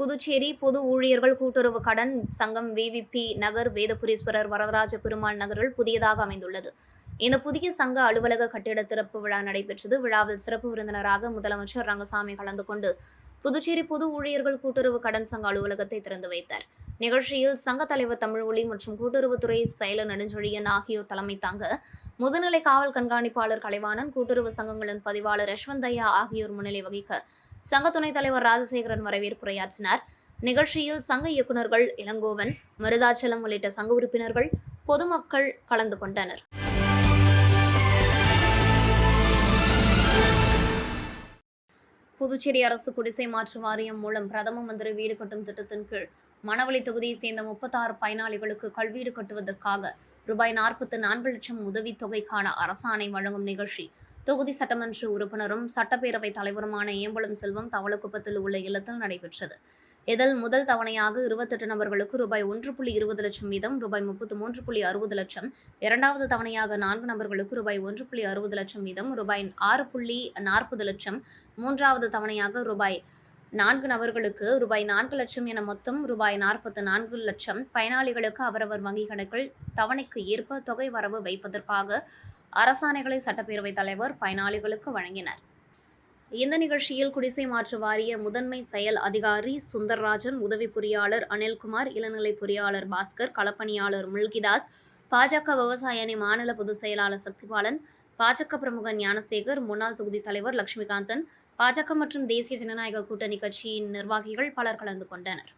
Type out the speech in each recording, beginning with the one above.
புதுச்சேரி பொது ஊழியர்கள் கூட்டுறவு கடன் சங்கம் VVP நகர் வேதபுரீஸ்வரர் வரதராஜ பெருமாள் நகரில் புதியதாக அமைந்துள்ளது. இந்த புதிய சங்க அலுவலக கட்டிட திறப்பு விழா நடைபெற்றது. விழாவில் சிறப்பு விருந்தினராக முதலமைச்சர் ரங்கசாமி கலந்து கொண்டு புதுச்சேரி பொது ஊழியர்கள் கூட்டுறவு கடன் சங்க அலுவலகத்தை திறந்து வைத்தார். நிகழ்ச்சியில் சங்க தலைவர் தமிழ்ஒளி மற்றும் கூட்டுறவுத்துறை செயலர் நெடுஞ்செழியன் ஆகியோர் தலைமை தாங்க, முதுநிலை காவல் கண்காணிப்பாளர் கலைவாணன், கூட்டுறவு சங்கங்களின் பதிவாளர் யஷ்வந்தையா ஆகியோர் முன்னிலை வகிக்க சங்க துணைத் தலைவர் ராஜசேகரன் வரவேற்புரையாற்றினார். நிகழ்ச்சியில் சங்க இயக்குநர்கள் இளங்கோவன், மருதாச்சலம் உள்ளிட்ட சங்க உறுப்பினர்கள், பொதுமக்கள் கலந்து கொண்டனர். புதுச்சேரி அரசு குடிசை மாற்று வாரியம் மூலம் பிரதம மந்திரி வீடு கட்டும் திட்டத்தின் கீழ் மணவெளி தொகுதியை சேர்ந்த 36 பயனாளிகளுக்கு கல்வீடு கட்டுவதற்காக ரூபாய் 44 லட்சம் உதவித்தொகைக்கான அரசாணை வழங்கும் நிகழ்ச்சி தொகுதி சட்டமன்ற உறுப்பினரும் சட்டப்பேரவைத் தலைவருமான ஏம்பலம் செல்வம் தவளக்குப்பத்தில் உள்ள இல்லத்தில் நடைபெற்றது. இதில் முதல் தவணையாக 28 நபர்களுக்கு ரூபாய் 1.20 லட்சம் வீதம் ரூபாய் 33.60 லட்சம், இரண்டாவது தவணையாக 4 நபர்களுக்கு ரூபாய் 1.60 லட்சம் வீதம் ரூபாய் 6.40 லட்சம், மூன்றாவது தவணையாக ரூபாய் 4 நபர்களுக்கு ரூபாய் 4 லட்சம் என மொத்தம் ரூபாய் 44 லட்சம் பயனாளிகளுக்கு அவரவர் வங்கிக் கணக்கில் தவணைக்கு ஏற்ப தொகை வரவு வைப்பதற்காக அரசாணைகளை சட்டப்பேரவைத் தலைவர் பயனாளிகளுக்கு வழங்கினர். இந்த நிகழ்ச்சியில் குடிசை மாற்று வாரிய முதன்மை செயல் அதிகாரி சுந்தர்ராஜன், உதவி பொறியாளர் அனில்குமார், இளநிலை பொறியாளர் பாஸ்கர், களப்பணியாளர் முல்கிதாஸ், பாஜக விவசாய அணி மாநில பொதுச் செயலாளர் சக்திபாலன், பாஜக பிரமுகர் ஞானசேகர், முன்னாள் தொகுதி தலைவர் லட்சுமிகாந்தன், பாஜக மற்றும் தேசிய ஜனநாயக கூட்டணி கட்சியின் நிர்வாகிகள் பலர் கலந்து கொண்டனர்.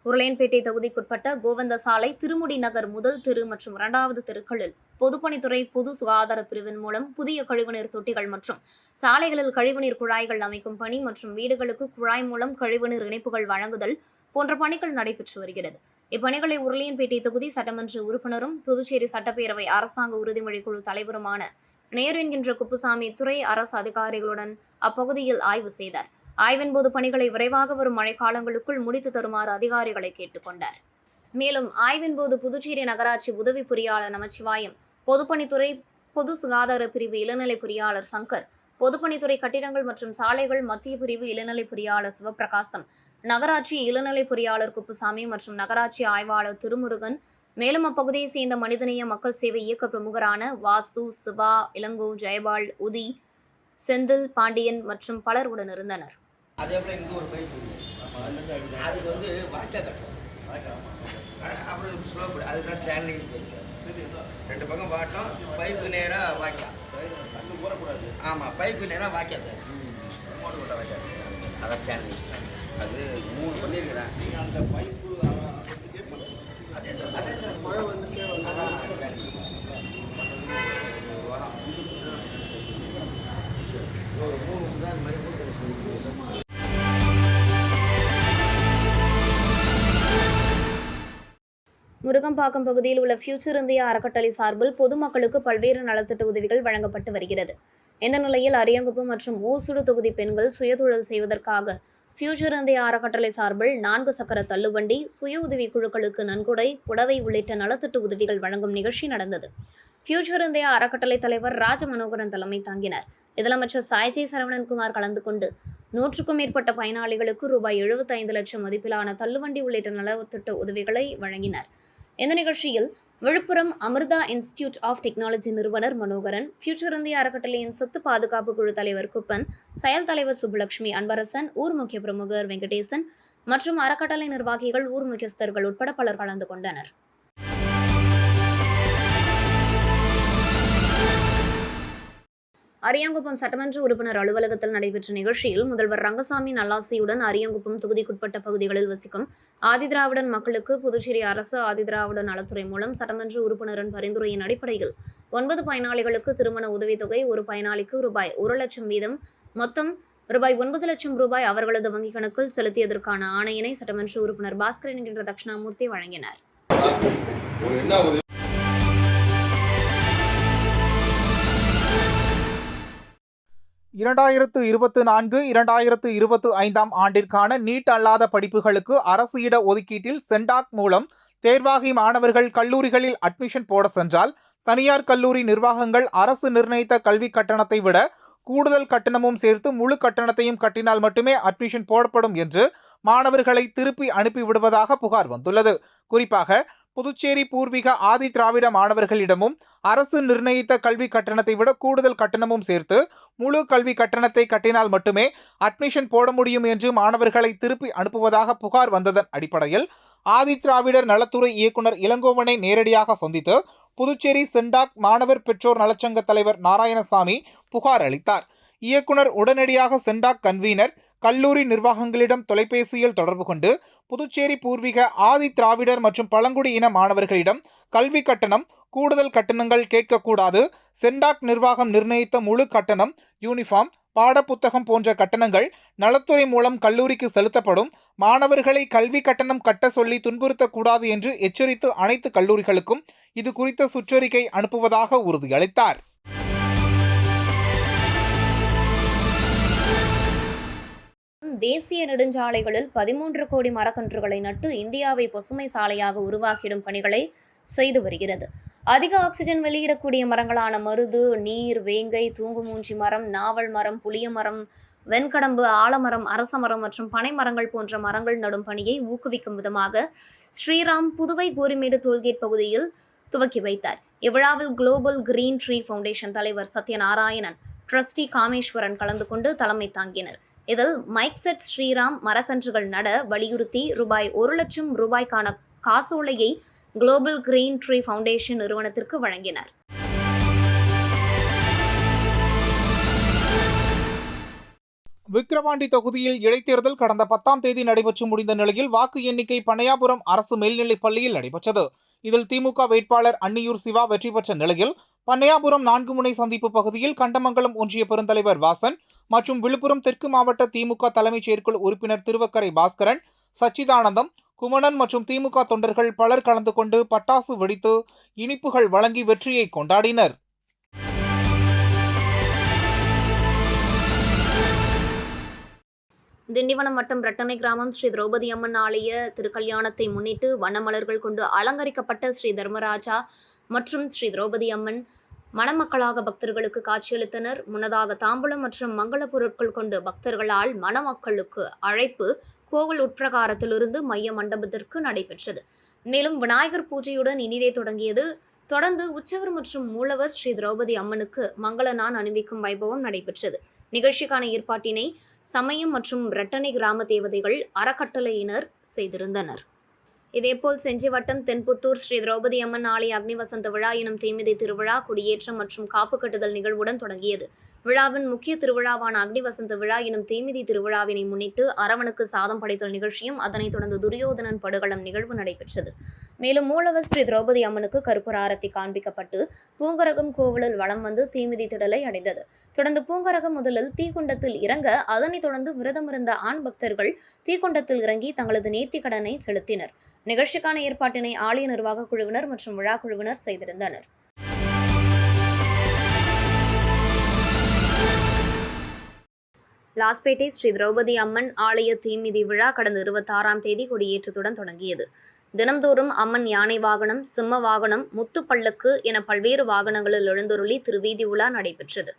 உருளையன்பேட்டை தொகுதிக்குட்பட்ட கோவிந்தசாலை, திருமுடி நகர் முதல் தெரு மற்றும் 2வது தெருக்களில் பொதுப்பணித்துறை பொது சுகாதார பிரிவின் மூலம் புதிய கழிவுநீர் தொட்டிகள் மற்றும் சாலைகளில் கழிவுநீர் குழாய்கள் அமைக்கும் பணி மற்றும் வீடுகளுக்கு குழாய் மூலம் கழிவுநீர் இணைப்புகள் வழங்குதல் போன்ற பணிகள் நடைபெற்று வருகிறது. இப்பணிகளை உருளையன்பேட்டை தொகுதி சட்டமன்ற உறுப்பினரும் புதுச்சேரி சட்டப்பேரவை அரசாங்க உறுதிமொழி குழு தலைவருமான நேரு என்கின்ற குப்புசாமி துறை அரசு அதிகாரிகளுடன் அப்பகுதியில் ஆய்வு செய்தார். ஆய்வின்போது பணிகளை விரைவாக வரும் மழைக்காலங்களுக்குள் முடித்து தருமாறு அதிகாரிகளை கேட்டுக்கொண்டார். மேலும் ஆய்வின்போது புதுச்சேரி நகராட்சி உதவி பொறியாளர் நமச்சிவாயம், பொதுப்பணித்துறை பொது சுகாதார பிரிவு இளநிலை பொறியாளர் சங்கர், பொதுப்பணித்துறை கட்டிடங்கள் மற்றும் சாலைகள் மத்திய பிரிவு இளநிலை பொறியாளர் சிவபிரகாசம், நகராட்சி இளநிலை பொறியாளர் குப்புசாமி மற்றும் நகராட்சி ஆய்வாளர் திருமுருகன், மேலும் அப்பகுதியை சேர்ந்த மனிதநேய மக்கள் சேவை இயக்க பிரமுகரான வாசு, சிவா, இளங்கோ, ஜெயபால், உதி, செந்தில், பாண்டியன் மற்றும் பலர் உடன் இருந்தனர். அதே போல் இங்கே ஒரு பைப் அது வந்து வாய்க்கா கட்டும் அப்புறம் ஸ்லோப் அதுதான் சேனலிங் சார். 2 பக்கம் வாட்டம், பைப்பு நேராக வாய்க்கா. ஆமாம், பைப்பு நேராக வாய்க்கா சார். மோட்டர் போட்ட வாய்க்கா அதான் சேனலிங். அது 3 பண்ணியிருக்கிறேன். அந்த பைப்பு அதே தான் சார். மழை வந்துட்டே ஒரு 3 தான் மாதிரி முருகம்பாக்கம் பகுதியில் உள்ள ஃபியூச்சர் இந்தியா அறக்கட்டளை சார்பில் பொதுமக்களுக்கு பல்வேறு நலத்திட்ட உதவிகள் வழங்கப்பட்டு வருகிறது. இந்த நிலையில் அரியாங்குப்பம் மற்றும் ஊசுடு தொகுதி பெண்கள் சுயதொழில் செய்வதற்காக ஃபியூச்சர் இந்தியா அறக்கட்டளை சார்பில் 4 சக்கர தள்ளுவண்டி, சுய உதவி குழுக்களுக்கு நன்கொடை, புடவை உள்ளிட்ட நலத்திட்ட உதவிகள் வழங்கும் நிகழ்ச்சி நடந்தது. ஃபியூச்சர் இந்தியா அறக்கட்டளை தலைவர் ராஜமனோகரன் தலைமை தாங்கினார். இதில் அமைச்சர் சாய்ஜி சரவணன்குமார் கலந்து கொண்டு 100க்கும் மேற்பட்ட பயனாளிகளுக்கு ரூபாய் 75 லட்சம் மதிப்பிலான தள்ளுவண்டி உள்ளிட்ட நலத்திட்ட உதவிகளை வழங்கினார். இந்த நிகழ்ச்சியில் Villupuram Amrita institute of technology நிறுவனர் மனோகரன், ஃபியூச்சர் இந்தியா அறக்கட்டளையின் சொத்து பாதுகாப்பு குழு தலைவர் குப்பன், செயல் தலைவர் சுப்புலட்சுமி, அன்பரசன், ஊர் முக்கிய பிரமுகர் வெங்கடேசன் மற்றும் அறக்கட்டளை நிர்வாகிகள், ஊர் முக்கியஸ்தர்கள் உட்பட பலர் கலந்து கொண்டனர். அரியாங்குப்பம் சட்டமன்ற உறுப்பினர் அலுவலகத்தில் நடைபெற்ற நிகழ்ச்சியில் முதல்வர் ரங்கசாமி நல்லாசியுடன் அரியாங்குப்பம் தொகுதிக்குட்பட்ட பகுதிகளில் வசிக்கும் ஆதிதிராவிடன் மக்களுக்கு புதுச்சேரி அரசு ஆதிதிராவிட நலத்துறை மூலம் சட்டமன்ற உறுப்பினரின் பரிந்துரையின் அடிப்படையில் 9 பயனாளிகளுக்கு திருமண உதவித்தொகை, ஒரு பயனாளிக்கு ரூபாய் 1 லட்சம் வீதம் மொத்தம் ரூபாய் 9 லட்சம் ரூபாய் அவர்களது வங்கிக் கணக்கில் செலுத்தியதற்கான ஆணையினை சட்டமன்ற உறுப்பினர் பாஸ்கரன் என்கின்ற தட்சிணாமூர்த்தி வழங்கினார். 2024-2025 ஆண்டிற்கான நீட் அல்லாத படிப்புகளுக்கு அரசு இட ஒதுக்கீட்டில் சென்டாக் மூலம் தேர்வாகி மாணவர்கள் கல்லூரிகளில் அட்மிஷன் போட சென்றால் தனியார் கல்லூரி நிர்வாகங்கள் அரசு நிர்ணயித்த கல்வி கட்டணத்தை விட கூடுதல் கட்டணமும் சேர்த்து முழு கட்டணத்தையும் கட்டினால் மட்டுமே அட்மிஷன் போடப்படும் என்று மாணவர்களை திருப்பி அனுப்பிவிடுவதாக புகார் வந்துள்ளது. குறிப்பாக புதுச்சேரி பூர்வீக ஆதி திராவிட மாணவர்களிடமும் அரசு நிர்ணயித்த கல்வி கட்டணத்தை விட கூடுதல் கட்டணமும் சேர்த்து முழு கல்வி கட்டணத்தை கட்டினால் மட்டுமே அட்மிஷன் போட முடியும் என்று மாணவர்களை திருப்பி அனுப்புவதாக புகார் வந்ததன் அடிப்படையில் ஆதி திராவிடர் நலத்துறை இயக்குனர் இளங்கோவனை நேரடியாக சந்தித்து புதுச்சேரி சென்டாக் மாணவர் பெற்றோர் நலச்சங்க தலைவர் நாராயணசாமி புகார் அளித்தார். இயக்குனர் உடனடியாக சென்டாக் கன்வீனர் கல்லூரி நிர்வாகங்களிடம் தொலைபேசியில் தொடர்பு கொண்டு புதுச்சேரி பூர்வீக ஆதி திராவிடர் மற்றும் பழங்குடி இன மாணவர்களிடம் கல்வி கட்டணம் கூடுதல் கட்டணங்கள் கேட்கக்கூடாது, சென்டாக் நிர்வாகம் நிர்ணயித்த முழு கட்டணம், யூனிஃபார்ம், பாடப்புத்தகம் போன்ற கட்டணங்கள் நலத்துறை மூலம் கல்லூரிக்கு செலுத்தப்படும், மாணவர்களை கல்வி கட்டணம் கட்ட சொல்லி துன்புறுத்தக்கூடாது என்று எச்சரித்து அனைத்து கல்லூரிகளுக்கும் இது குறித்த சுற்றறிக்கை அனுப்புவதாக உறுதியளித்தார். தேசிய நெடுஞ்சாலைகளில் 13 கோடி மரக்கன்றுகளை நட்டு இந்தியாவை பசுமை சாலையாக உருவாக்கிடும் பணிகளை செய்து வருகிறது. அதிக ஆக்சிஜன் வெளியிடக்கூடிய மரங்களான மருது, நீர், வேங்கை, தூங்குமூஞ்சி மரம், நாவல் மரம், புளிய மரம், வெண்கடம்பு, ஆலமரம், அரசமரம் மற்றும் பனை மரங்கள் போன்ற மரங்கள் நடும் பணியை ஊக்குவிக்கும் விதமாக ஸ்ரீராம் புதுவை கோரிமேடு டோல்கேட் பகுதியில் துவக்கி வைத்தார். இவ்விழாவில் குளோபல் கிரீன் ட்ரீ ஃபவுண்டேஷன் தலைவர் சத்யநாராயணன், ட்ரஸ்டி காமேஸ்வரன் கலந்து கொண்டு தலைமை தாங்கினர். இதில் மைக் செட் ஸ்ரீராம் மரக்கன்றுகள் நட வலியுறுத்தி ரூபாய் 1,00,000 காசோலையை குளோபல் கிரீன் ட்ரீ ஃபவுண்டேஷன் நிறுவனத்திற்கு வழங்கினர். விக்கிரவாண்டி தொகுதியில் இடைத்தேர்தல் கடந்த 10ஆம் தேதி நடைபெற்று முடிந்த நிலையில் வாக்கு எண்ணிக்கை பனையாபுரம் அரசு மேல்நிலைப் பள்ளியில் நடைபெற்றது. இதில் திமுக வேட்பாளர் அன்னியூர் சிவா வெற்றி பெற்ற நிலையில் பனையாபுரம் 4 முனை சந்திப்பு பகுதியில் கண்டமங்கலம் ஒன்றிய பெருந்தலைவர் வாசன் மற்றும் விழுப்புரம் தெற்கு மாவட்ட திமுக தலைமைச் செயற்குழு உறுப்பினர் திருவக்கரை பாஸ்கரன், சச்சிதானந்தம், குமணன் மற்றும் திமுக தொண்டர்கள் பலர் கலந்து கொண்டு பட்டாசு வெடித்து இனிப்புகள் வழங்கி வெற்றியை கொண்டாடினர். திண்டிவனம் வட்டம் ரெட்டனை கிராமம் ஸ்ரீ திரௌபதி அம்மன் ஆலய திருக்கல்யாணத்தை முன்னிட்டு வண்ணமலர்கள் கொண்டு அலங்கரிக்கப்பட்ட ஸ்ரீ தர்மராஜா மற்றும் ஸ்ரீ திரௌபதி அம்மன் மணமக்களாக பக்தர்களுக்கு காட்சியளித்தனர். முன்னதாக தாம்பூலம் மற்றும் மங்கள பொருட்கள் கொண்டு பக்தர்களால் மணமக்களுக்கு அழைப்பு கோவில் உட்பிரகாரத்திலிருந்து மைய மண்டபத்திற்கு நடைபெற்றது. மேலும் விநாயகர் பூஜையுடன் இனிதே தொடங்கியது. தொடர்ந்து உற்சவர் மற்றும் மூலவர் ஸ்ரீ திரௌபதி அம்மனுக்கு மங்கள நான் அணிவிக்கும் வைபவம் நடைபெற்றது. நிகழ்ச்சிக்கான ஏற்பாட்டினை சமயம் மற்றும் ரெட்டனை கிராம தேவதைகள் அறக்கட்டளையினர் செய்திருந்தனர். இதேபோல் செஞ்சி வட்டம் தென்புத்தூர் ஸ்ரீ திரௌபதி அம்மன் ஆலய அக்னி வசந்த விழா எனும் தீமிதி திருவிழா குடியேற்றம் மற்றும் காப்பு கட்டுதல் நிகழ்வுடன் தொடங்கியது. விழாவின் முக்கிய திருவிழாவான அக்னி வசந்த விழா எனும் தீமிதி திருவிழாவினை முன்னிட்டு அரவனுக்கு சாதம் படைத்தல் நிகழ்ச்சியும் அதனைத் தொடர்ந்து துரியோதனன் படுகளம் நிகழ்வு நடைபெற்றது. மேலும் மூலவர் ஸ்ரீ திரௌபதி அம்மனுக்கு கற்பூர ஆரத்தி காண்பிக்கப்பட்டு பூங்கரகம் கோவிலில் வலம் வந்து தீமிதி திடலை அடைந்தது. தொடர்ந்து பூங்கரகம் முதலில் தீக்குண்டத்தில் இறங்க, அதனைத் தொடர்ந்து விரதமிருந்த ஆண் பக்தர்கள் தீக்குண்டத்தில் இறங்கி தங்களது நேர்த்தி கடனை செலுத்தினர். நிகழ்ச்சிக்கான ஏற்பாட்டினை ஆலய நிர்வாக குழுவினர் மற்றும் விழா குழுவினர் செய்திருந்தனர். லாஸ்பேட்டை ஸ்ரீ திரௌபதி அம்மன் ஆலய தீமிதி விழா கடந்த 26ஆம் தேதி கொடியேற்றத்துடன் தொடங்கியது. தினம்தோறும் அம்மன் யானை வாகனம், சிம்ம வாகனம், முத்து பல்லக்கு என பல்வேறு வாகனங்களில் எழுந்தருளி திருவீதி உலா நடைபெற்றது.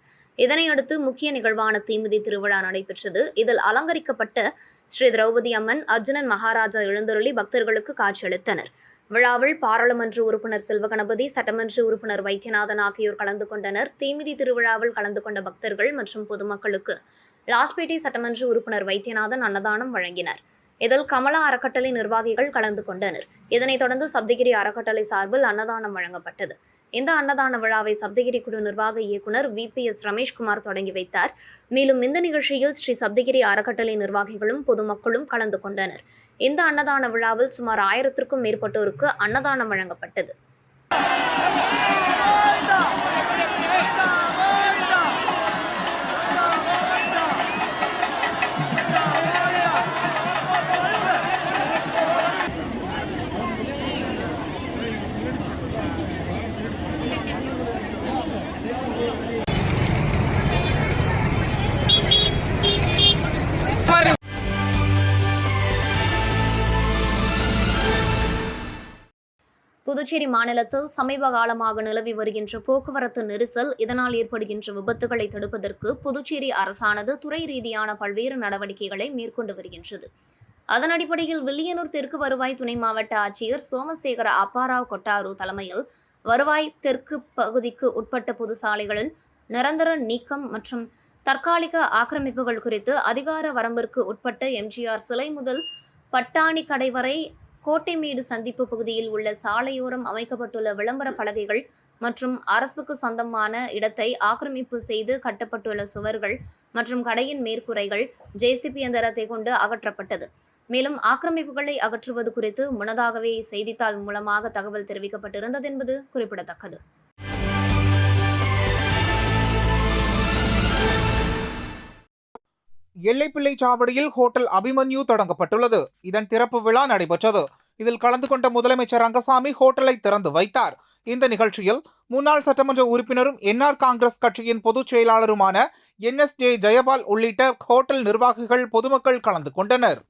இதனையடுத்து முக்கிய நிகழ்வான தீமிதி திருவிழா நடைபெற்றது. இதில் அலங்கரிக்கப்பட்ட ஸ்ரீ திரௌபதி அம்மன், அர்ஜுனன் மகாராஜா எழுந்தருளி பக்தர்களுக்கு காட்சியளித்தனர். விழாவில் பாராளுமன்ற உறுப்பினர் செல்வகணபதி, சட்டமன்ற உறுப்பினர் வைத்தியநாதன் ஆகியோர் கலந்து கொண்டனர். தீமிதி திருவிழாவில் கலந்து கொண்ட பக்தர்கள் மற்றும் பொதுமக்களுக்கு லாஸ்பேட்டை சட்டமன்ற உறுப்பினர் வைத்தியநாதன் அன்னதானம் வழங்கினார். இதில் கமலா அறக்கட்டளை நிர்வாகிகள் கலந்து கொண்டனர். இதனைத் தொடர்ந்து சப்தகிரி அறக்கட்டளை சார்பில் அன்னதானம் வழங்கப்பட்டது. இந்த அன்னதான விழாவை சப்தகிரி குழு நிர்வாக இயக்குனர் VPS ரமேஷ்குமார் தொடங்கி வைத்தார். மேலும் இந்த நிகழ்ச்சியில் ஸ்ரீ சப்தகிரி அறக்கட்டளை நிர்வாகிகளும் பொதுமக்களும் கலந்து கொண்டனர். இந்த அன்னதான விழாவில் சுமார் 1000க்கும் மேற்பட்டோருக்கு அன்னதானம் வழங்கப்பட்டது. புதுச்சேரி மாநிலத்தில் சமீப காலமாக நிலவி வருகின்ற போக்குவரத்து நெரிசல், இதனால் ஏற்படுகின்ற விபத்துகளை தடுப்பதற்கு புதுச்சேரி அரசானது துறை ரீதியான பல்வேறு நடவடிக்கைகளை மேற்கொண்டு வருகின்றது. அதன் அடிப்படையில் வில்லியனூர் தெற்கு வருவாய் துணை மாவட்ட ஆட்சியர் சோமசேகர அப்பாராவ் கொட்டாரு தலைமையில் வருவாய் தெற்கு பகுதிக்கு உட்பட்ட பொது சாலைகளில் நிரந்தர நீக்கம் மற்றும் தற்காலிக ஆக்கிரமிப்புகள் குறித்து அதிகார வரம்பிற்கு உட்பட்ட எம்ஜிஆர் சிலை முதல் பட்டாணி கடை வரை கோட்டைமேடு சந்திப்பு பகுதியில் உள்ள சாலையோரம் அமைக்கப்பட்டுள்ள விளம்பர பலகைகள் மற்றும் அரசுக்கு சொந்தமான இடத்தை ஆக்கிரமிப்பு செய்து கட்டப்பட்டுள்ள சுவர்கள் மற்றும் கடையின் மேற்கூரைகள் ஜேசிபி இயந்திரத்தை கொண்டு அகற்றப்பட்டது. மேலும் ஆக்கிரமிப்புகளை அகற்றுவது குறித்து முன்னதாகவே செய்தித்தாள் மூலமாக தகவல் தெரிவிக்கப்பட்டிருந்தது என்பது குறிப்பிடத்தக்கது. எல்லைப்பிள்ளை சாவடியில் ஹோட்டல் அபிமன்யு தொடங்கப்பட்டுள்ளது. இதன் திறப்பு விழா நடைபெற்றது. இதில் கலந்து கொண்ட முதலமைச்சர் ரங்கசாமி ஹோட்டலை திறந்து வைத்தார். இந்த நிகழ்ச்சியில் முன்னாள் சட்டமன்ற உறுப்பினரும் என்ஆர் காங்கிரஸ் கட்சியின் பொதுச் செயலாளருமான NSJ ஜெயபால் உள்ளிட்ட ஹோட்டல் நிர்வாகிகள், பொதுமக்கள் கலந்து கொண்டனர்.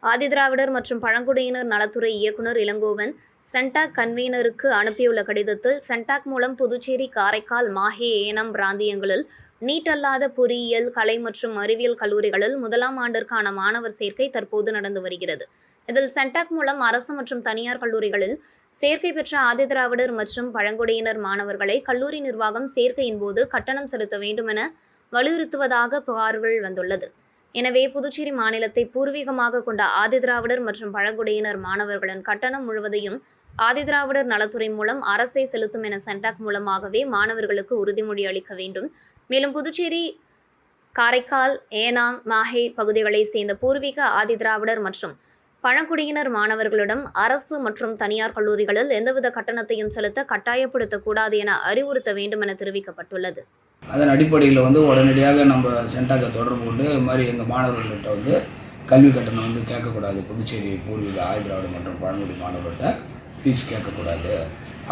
ஆதிதிராவிடர் மற்றும் பழங்குடியினர் நலத்துறை இயக்குநர் இளங்கோவன் சென்டாக் கன்வீனருக்கு அனுப்பியுள்ள கடிதத்தில், சென்டாக் மூலம் புதுச்சேரி, காரைக்கால், மாஹே, ஏனாம் பிராந்தியங்களில் நீட் அல்லாத பொறியியல், கலை மற்றும் அறிவியல் கல்லூரிகளில் 1ஆம் ஆண்டிற்கான மாணவர் சேர்க்கை தற்போது நடந்து வருகிறது. இதில் சென்டாக் மூலம் அரசு மற்றும் தனியார் கல்லூரிகளில் சேர்க்கை பெற்ற ஆதிதிராவிடர் மற்றும் பழங்குடியினர் மாணவர்களை கல்லூரி நிர்வாகம் சேர்க்கையின் போது கட்டணம் செலுத்த வேண்டும் என வலியுறுத்துவதாக புகார்கள் வந்துள்ளது. எனவே புதுச்சேரி மாநிலத்தை பூர்வீகமாக கொண்ட ஆதிதிராவிடர் மற்றும் பழங்குடியினர் மாணவர்களின் கட்டணம் முழுவதையும் ஆதிதிராவிடர் நலத்துறை மூலம் அரசே செலுத்தும் என சென்டாக் மூலமாகவே மாணவர்களுக்கு உறுதிமொழி அளிக்க வேண்டும். மேலும் புதுச்சேரி, காரைக்கால், ஏனாம், மாஹே பகுதிகளை சேர்ந்த பூர்வீக ஆதிதிராவிடர் மற்றும் பழங்குடியினர் மாணவர்களிடம் அரசு மற்றும் தனியார் கல்லூரிகளில் எந்தவித கட்டணத்தையும் செலுத்த கட்டாயப்படுத்தக்கூடாது என அறிவுறுத்த வேண்டும் என தெரிவிக்கப்பட்டுள்ளது. அதன் அடிப்படையில் உடனடியாக நம்ம சென்டாக்கை தொடர்பு கொண்டு இது மாதிரி எங்கள் மாணவர்கள்கிட்ட கல்வி கட்டணம் கேட்கக்கூடாது. புதுச்சேரி பூர்வீக ஆதிதிராவிடர் மற்றும் பழங்குடி மாணவர்கள்ட்ட ஃபீஸ் கேட்கக்கூடாது.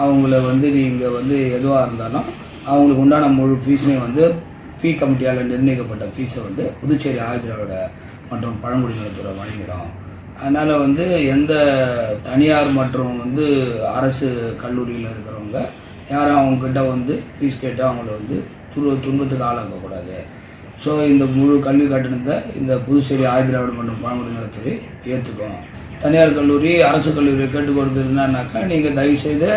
அவங்கள நீங்கள் எதுவாக இருந்தாலும் அவங்களுக்கு உண்டான முழு ஃபீஸையும் ஃபீ கமிட்டியால் நிர்ணயிக்கப்பட்ட ஃபீஸை புதுச்சேரி ஆதிதிராவிட மற்றும் பழங்குடி நலத்துறை வழங்கிடும். அதனால் எந்த தனியார் மற்றும் அரசு கல்லூரியில் இருக்கிறவங்க யாரும் அவங்கக்கிட்ட ஃபீஸ் கேட்டு அவங்கள துன்பத்துக்கு ஆளாக்கக்கூடாது. ஸோ இந்த முழு கல்வி கட்டணத்தை இந்த புதுச்சேரி ஆதிதிராவிட மற்றும் பழங்குடி நலத்துறை ஏற்றுக்கும். தனியார் கல்லூரி, அரசு கல்லூரியை கேட்டுக்கொடுத்து என்னன்னாக்கா, நீங்கள் தயவுசெய்து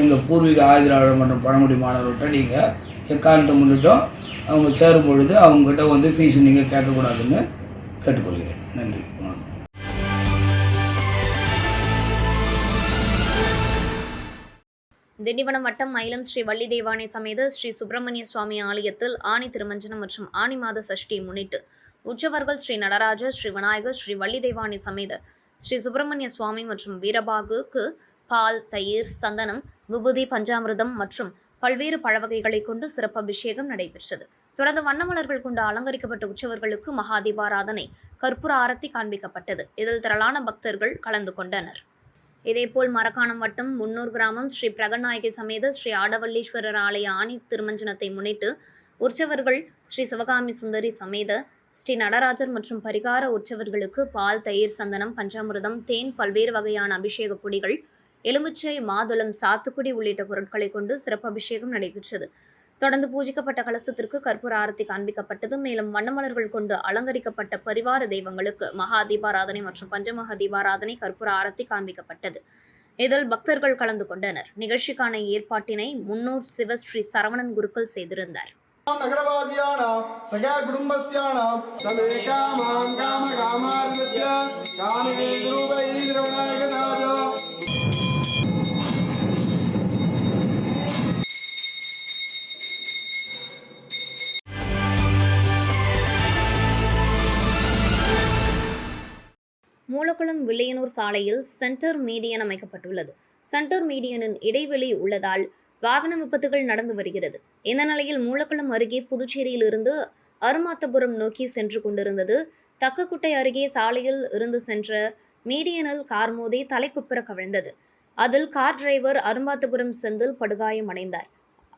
எங்கள் பூர்வீக ஆதிதிராவிட மற்றும் பழங்குடி மாணவர்கிட்ட நீங்கள் எக்காரணத்தை முன்னிட்டும் அவங்க சேரும் பொழுது அவங்ககிட்ட ஃபீஸ் நீங்கள் கேட்கக்கூடாதுன்னு கேட்டுக்கொள்கிறேன். நன்றி. திண்டிவனம் வட்டம் மயிலம் ஸ்ரீ வள்ளி தேவானை சமேத ஸ்ரீ சுப்பிரமணிய சுவாமி ஆலயத்தில் ஆனி திருமஞ்சனம் மற்றும் ஆனி மாத சஷ்டியை முன்னிட்டு உற்சவர்கள் ஸ்ரீ நடராஜர், ஸ்ரீ விநாயகர், ஸ்ரீ வள்ளி தேவானை சமேத ஸ்ரீ சுப்பிரமணிய சுவாமி மற்றும் வீரபாகுக்கு பால், தயிர், சந்தனம், விபூதி, பஞ்சாமிர்தம் மற்றும் பல்வேறு பழவகைகளை கொண்டு சிறப்பு அபிஷேகம் நடைபெற்றது. தொடர்ந்து வண்ணமலர்கள் கொண்டு அலங்கரிக்கப்பட்ட உற்சவர்களுக்கு மகா தீபாராதனை, கற்பூர ஆரத்தி காண்பிக்கப்பட்டது. இதில் திரளான பக்தர்கள் கலந்து கொண்டனர். இதேபோல் மரக்காணம் வட்டம் முன்னூர் கிராமம் ஸ்ரீ பிரகநாயகி சமேத ஸ்ரீ ஆடவல்லீஸ்வரர் ஆலய ஆணி திருமஞ்சனத்தை முன்னிட்டு உற்சவர்கள் ஸ்ரீ சிவகாமி சுந்தரி சமேத ஸ்ரீ நடராஜர் மற்றும் பரிகார உற்சவர்களுக்கு பால், தயிர், சந்தனம், பஞ்சாமிர்தம், தேன், பல்வேறு வகையான அபிஷேக பொடிகள், எலுமிச்சை, மாதுளம், சாத்துக்குடி உள்ளிட்ட பொருட்களை கொண்டு சிறப்பு அபிஷேகம் நடைபெற்றது. தொடர்ந்து பூஜிக்கப்பட்ட கலசத்திற்கு கற்பூர ஆரத்தி காண்பிக்கப்பட்டது. மேலும் வண்ணமலர்கள் கொண்டு அலங்கரிக்கப்பட்ட பரிவார தெய்வங்களுக்கு மகா தீபாராதனை மற்றும் பஞ்சமகா தீபாராதனை, கற்பூர ஆரத்தி காண்பிக்கப்பட்டது. இதில் பக்தர்கள் கலந்து கொண்டனர். நிகழ்ச்சிக்கான ஏற்பாட்டினை முன்னூர் சிவஸ்ரீ சரவணன் குருக்கள் செய்திருந்தார். மூலக்குளம் வில்லியனூர் சாலையில் சென்டர் மீடியன் அமைக்கப்பட்டுள்ளது. சென்டர் மீடியனின் இடைவெளி உள்ளதால் வாகன விபத்துகள் நடந்து வருகிறது. இந்த நிலையில் மூலக்குளம் அருகே புதுச்சேரியிலிருந்து அருமாத்தபுரம் நோக்கி சென்று கொண்டிருந்தது தக்கக்குட்டை அருகே சாலையில் இருந்து சென்ற மீடியனில் கார் மோதி தலைக்குப்புற கவிழ்ந்தது. அதில் கார் டிரைவர் அரும்பாத்தபுரம் செந்தில் படுகாயம் அடைந்தார்.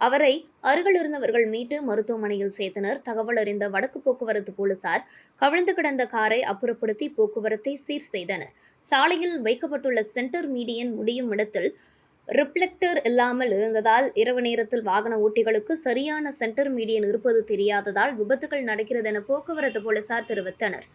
அவரை அருகில் இருந்தவர்கள் மீட்டு மருத்துவமனையில் சேர்த்தனர். தகவல் அறிந்த வடக்கு போக்குவரத்து போலீசார் கவிழ்ந்து கிடந்த காரை அப்புறப்படுத்தி போக்குவரத்தை சீர் செய்தனர். சாலையில் வைக்கப்பட்டுள்ள சென்டர் மீடியன் முடியும் இடத்தில் ரிஃப்ளெக்டர் இல்லாமல் இருந்ததால் இரவு நேரத்தில் வாகன ஓட்டிகளுக்கு சரியான சென்டர் மீடியன் இருப்பது தெரியாததால் விபத்துகள் நடக்கிறது என போக்குவரத்து போலீசார் தெரிவித்தனர்.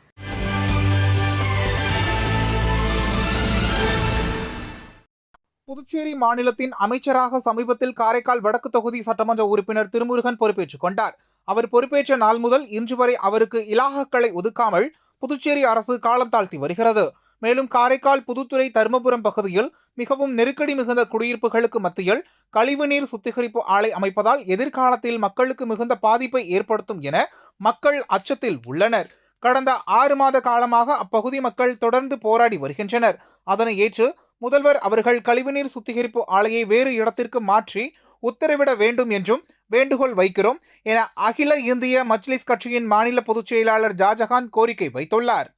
புதுச்சேரி மாநிலத்தின் அமைச்சராக சமீபத்தில் காரைக்கால் வடக்கு தொகுதி சட்டமன்ற உறுப்பினர் திருமுருகன் பொறுப்பேற்றுக் கொண்டார். அவர் பொறுப்பேற்ற நாள் முதல் இன்று வரை அவருக்கு இலாகாக்களை ஒதுக்காமல் புதுச்சேரி அரசு காலம் தாழ்த்தி வருகிறது. மேலும் காரைக்கால், புதுத்துறை, தருமபுரம் பகுதியில் மிகவும் நெருக்கடி மிகுந்த குடியிருப்புகளுக்கு மத்தியில் கழிவுநீர் சுத்திகரிப்பு ஆலை அமைப்பதால் எதிர்காலத்தில் மக்களுக்கு மிகுந்த பாதிப்பை ஏற்படுத்தும் என மக்கள் அச்சத்தில் உள்ளனர். கடந்த 6 மாத காலமாக அப்பகுதி மக்கள் தொடர்ந்து போராடி வருகின்றனர். அதனை ஏற்று முதல்வர் அவர்கள் கழிவுநீர் சுத்திகரிப்பு ஆலையை வேறு இடத்திற்கு மாற்றி உத்தரவிட வேண்டும் என்றும் வேண்டுகோள் வைக்கிறோம் என அகில இந்திய மஜ்லிஸ் கட்சியின் மாநில பொதுச் செயலாளர் ஷாஜஹான் கோரிக்கை வைத்துள்ளார்.